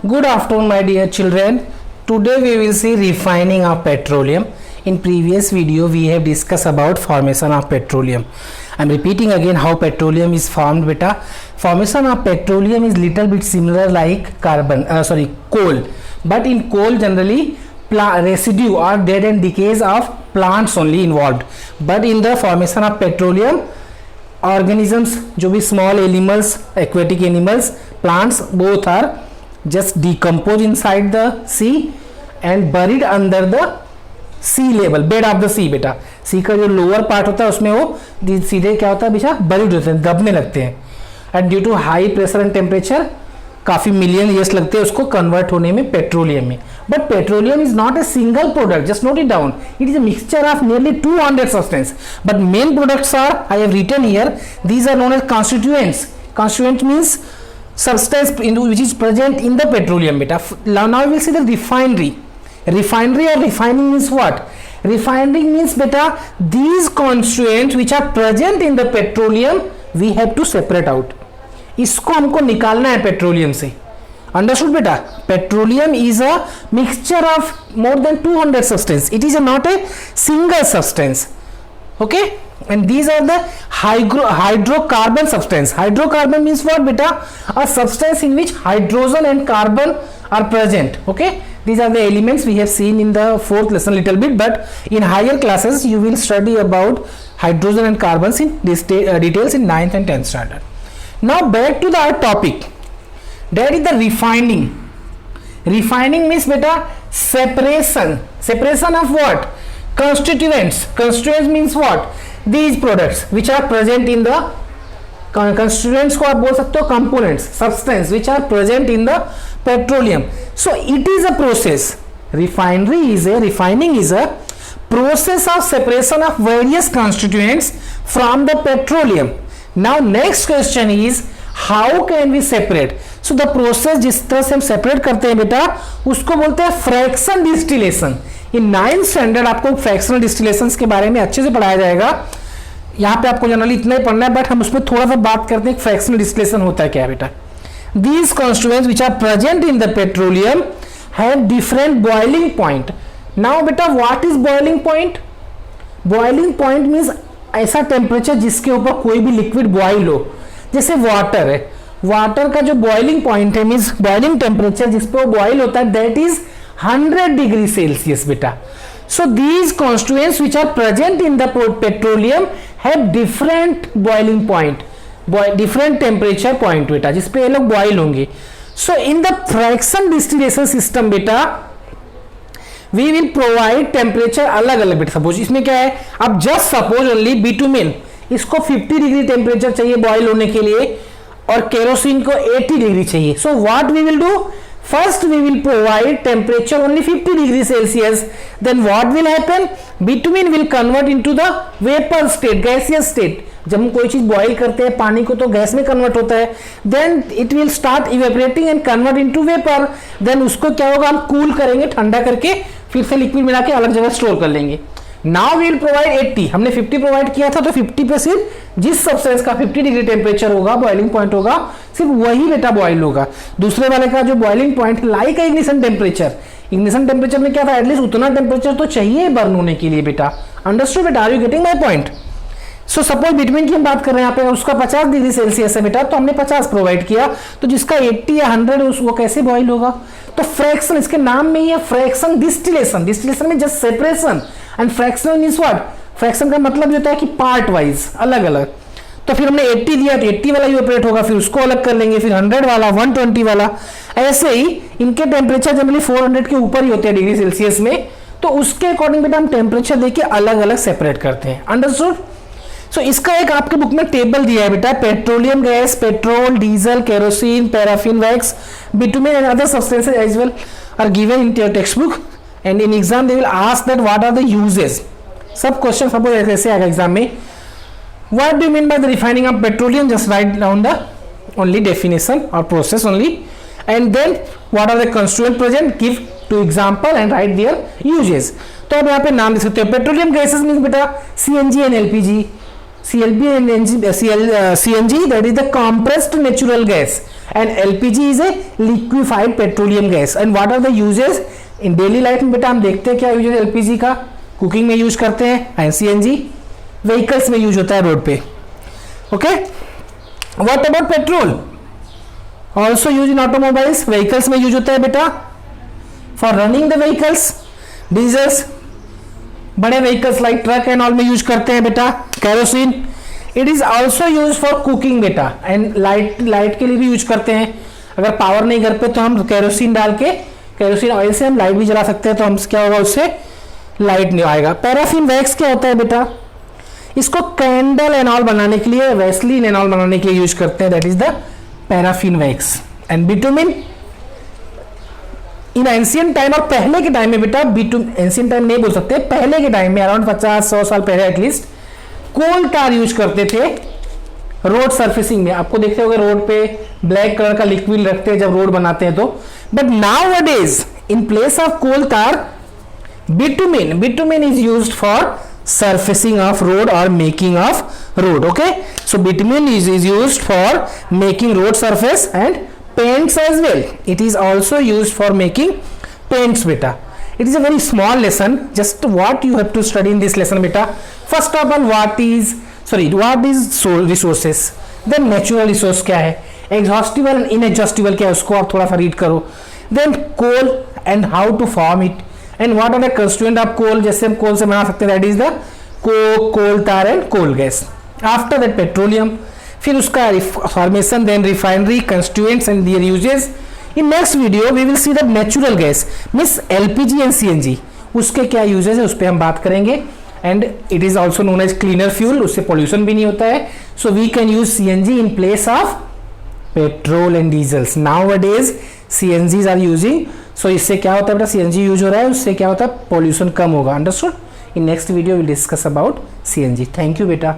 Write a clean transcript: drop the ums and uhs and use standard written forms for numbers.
Good afternoon, my dear children. Today we will see refining of petroleum. In previous video we have discussed about formation of petroleum. I am repeating again how petroleum is formed, beta. Formation of petroleum is little bit similar like coal, but in coal generally residue or dead and decays of plants only involved, but in the formation of petroleum organisms जो भी small animals, aquatic animals, plants, both are just decomposed inside the sea and buried under the sea level, bed of the sea. बेटा सी का जो lower part होता है उसमें वो सीधे क्या होता है बेटा बरीड होते हैं, दबने लगते हैं. And due to high pressure and temperature काफी मिलियन ईयर्स लगते हैं उसको कन्वर्ट होने में पेट्रोलियम में. But petroleum is not a single product, just note it down. It is a mixture of nearly 200 substance, but main products are, I have written here, these are known as constituents. Constituent means substance which is present in the petroleum, beta. Now we will see the refinery. Refinery or refining means what? Refining means beta these constituents which are present in the petroleum we have to separate out. इसको हमको निकालना है petroleum से. Understood बेटा? Petroleum is a mixture of more than 200 substance. It is not a single substance. Okay? And these are the hydrocarbon substance. Hydrocarbon means what beta? A substance in which hydrogen and carbon are present. Okay? These are the elements we have seen in the fourth lesson little bit, but in higher classes you will study about hydrogen and carbons in details in 9th and 10th standard. Now back to our topic. That is the refining. Refining means beta separation. Separation of what? Constituents. Constituents means what? These products which are present in the constituents को आप बोल सकते हो components, substance which are present in the petroleum. So it is a process. Refining is a process of separation of various constituents from the petroleum. Now next question is how can we separate? So the process जिस तरह से हम separate करते हैं बेटा उसको बोलते हैं फ्रैक्शन डिस्टिलेशन. इन 9th स्टैंडर्ड आपको फ्रैक्शनल डिस्टिलेशंस के बारे में अच्छे से पढ़ाया जाएगा. यहाँ पे आपको जनरली इतना ही पढ़ना है, बट हम उसमें थोड़ा सा बात करते हैं फ्रैक्शनल डिस्टिलेशन होता है क्या बेटा. These constituents which are present in the petroleum have different boiling point. Now बेटा what is boiling point? Boiling point means ऐसा टेम्परेचर जिसके ऊपर कोई भी लिक्विड बॉइल हो. जैसे वाटर है, वाटर का जो बॉइलिंग पॉइंट है मीन्स बॉइलिंग टेम्परेचर जिस पे वो बॉइल होता है दैट इज 100 डिग्री सेल्सियस बेटा. So these constituents which are present in the petroleum have different boiling point, different temperature point बेटा जिस पे ये लोग बॉइल होंगे. So in the fraction distillation system बेटा वी विल प्रोवाइड टेम्परेचर अलग अलग बेटा. सपोज इसमें क्या है, अब जस्ट सपोज ओनली बिटुमेन इसको 50 डिग्री टेम्परेचर चाहिए बॉइल होने के लिए और केरोसिन को 80 डिग्री चाहिए. So what we will do, first we will provide temperature only 50 degrees Celsius, then what will happen, bitumen will convert into the vapor state, gaseous state. जब हम कोई चीज बॉइल करते हैं पानी को तो गैस में कन्वर्ट होता है, then it will start evaporating and convert into vapor. then उसको क्या होगा, हम कूल करेंगे, ठंडा करके फिर से लिक्विड मिला के अलग जगह स्टोर कर लेंगे. Now we will provide 80, हमने 50 प्रोवाइड किया था तो 50 पे सिर्फ जिस सब्सटेंस का 50 डिग्री टेम्परेचर होगा बॉइलिंग पॉइंट होगा सिर्फ वही बेटा बॉइल होगा. दूसरे वाले का जो boiling point like ignition temperature, ignition temperature में क्या था, एटलीस्ट उतना टेम्परेचर तो चाहिए बर्न होने के लिए बेटा. अंडरस्टूड बेटा, are you getting my point? So suppose between की हम बात कर रहे हैं यहाँ पे, उसका 50 डिग्री सेल्सियस है बेटा तो हमने 50 प्रोवाइड किया, तो जिसका 80 या 100 वो कैसे बॉइल होगा. तो फ्रैक्शन इसके नाम में ही है फ्रैक्शन डिस्टिलेशन. डिस्टिलेशन में just separation and fractional means what, fraction का मतलब होता है कि पार्ट वाइज अलग अलग. तो फिर हमने 80 दिया तो 80 वाला इवेपोरेट होगा, फिर उसको अलग कर लेंगे, फिर 100 वाला, 120 वाला. ऐसे ही इनके टेम्परेचर जनरली 400 के ऊपर ही होते हैं डिग्री सेल्सियस में, तो उसके अकॉर्डिंग बेटा हम टेम्परेचर देके अलग अलग सेपरेट करते हैं. अंडरस्टूड? सो इसका एक आपके बुक में टेबल दिया है बेटा, petroleum gas, petrol, diesel, kerosene, paraffin wax, bitumen and other substances as well are given in your text book and in exam they will ask that what are the uses. Sub question suppose ऐसे आएगा exam में. What do you mean by the refining of petroleum? Just write down the only definition or process only, and then what are the constituent present? Give two example and write their uses. तो अब यहाँ पे नाम दे सकते हो. Petroleum gases means बेटा CNG and LPG, CLP and CNG, that is the compressed natural gas, and LPG is a liquefied petroleum gas. And what are the uses in daily life में बेटा हम देखते हैं क्या यूजेस LPG का, cooking में use करते हैं, एंड CNG व्हीकल्स में यूज होता है रोड पे. Okay, what about petrol? Also use in automobiles, vehicles में यूज होता है बेटा for running the vehicles. Diesels बड़े vehicles like truck and all में यूज करते हैं बेटा. Kerosene, it is also use for cooking बेटा, एंड लाइट के लिए भी यूज करते हैं. अगर पावर नहीं घर पे तो हम कैरोसिन डाल के, कैरोसिन ऑयल से हम लाइट भी जला सकते हैं, तो हम क्या होगा उससे लाइट नहीं आएगा. पैराफिन वैक्स क्या होता है बेटा? इसको कैंडल एंड ऑल बनाने के लिए, वैसलीन एंड ऑल बनाने के लिए यूज करते हैं, that is the paraffin wax. And bitumen in ancient time, और पहले के टाइम में बेटा एंशियंट टाइम नहीं बोल सकते, पहले के टाइम में अराउंड 50-100 साल पहले एटलीस्ट कोल tar यूज करते थे रोड सर्फेसिंग में. आपको देखते होंगे रोड पे ब्लैक कलर का लिक्विड रखते हैं जब रोड बनाते हैं तो. But nowadays in place of coal tar bitumen is used for surfacing of road or making of road. Okay, so bitumen is used for making road surface and paints as well. It is also used for making paints beta. It is a very small lesson, just what you have to study in this lesson beta. First of all, what is resources, then natural resource क्या है, exhaustible and inexhaustible क्या है उसको आप थोड़ा सा read करो. Then coal and how to form it, and what are the constituent of coal, जैसे हम कोल से बना सकते हैं, that is the coke, coal tar and coal gas. After that petroleum, फिर उसका formation, then refinery, constituents and their uses. In next video we will see the natural gas means LPG and CNG, उसके क्या uses है उस पर हम बात करेंगे. and it is also known as cleaner fuel, उससे pollution भी नहीं होता है. So we can use CNG in place of petrol and diesels. Nowadays CNGs are using, so इससे क्या होता है बेटा, CNG यूज हो रहा है, उससे क्या होता है, pollution कम होगा. Understood? In next video we will discuss about CNG. Thank you बेटा.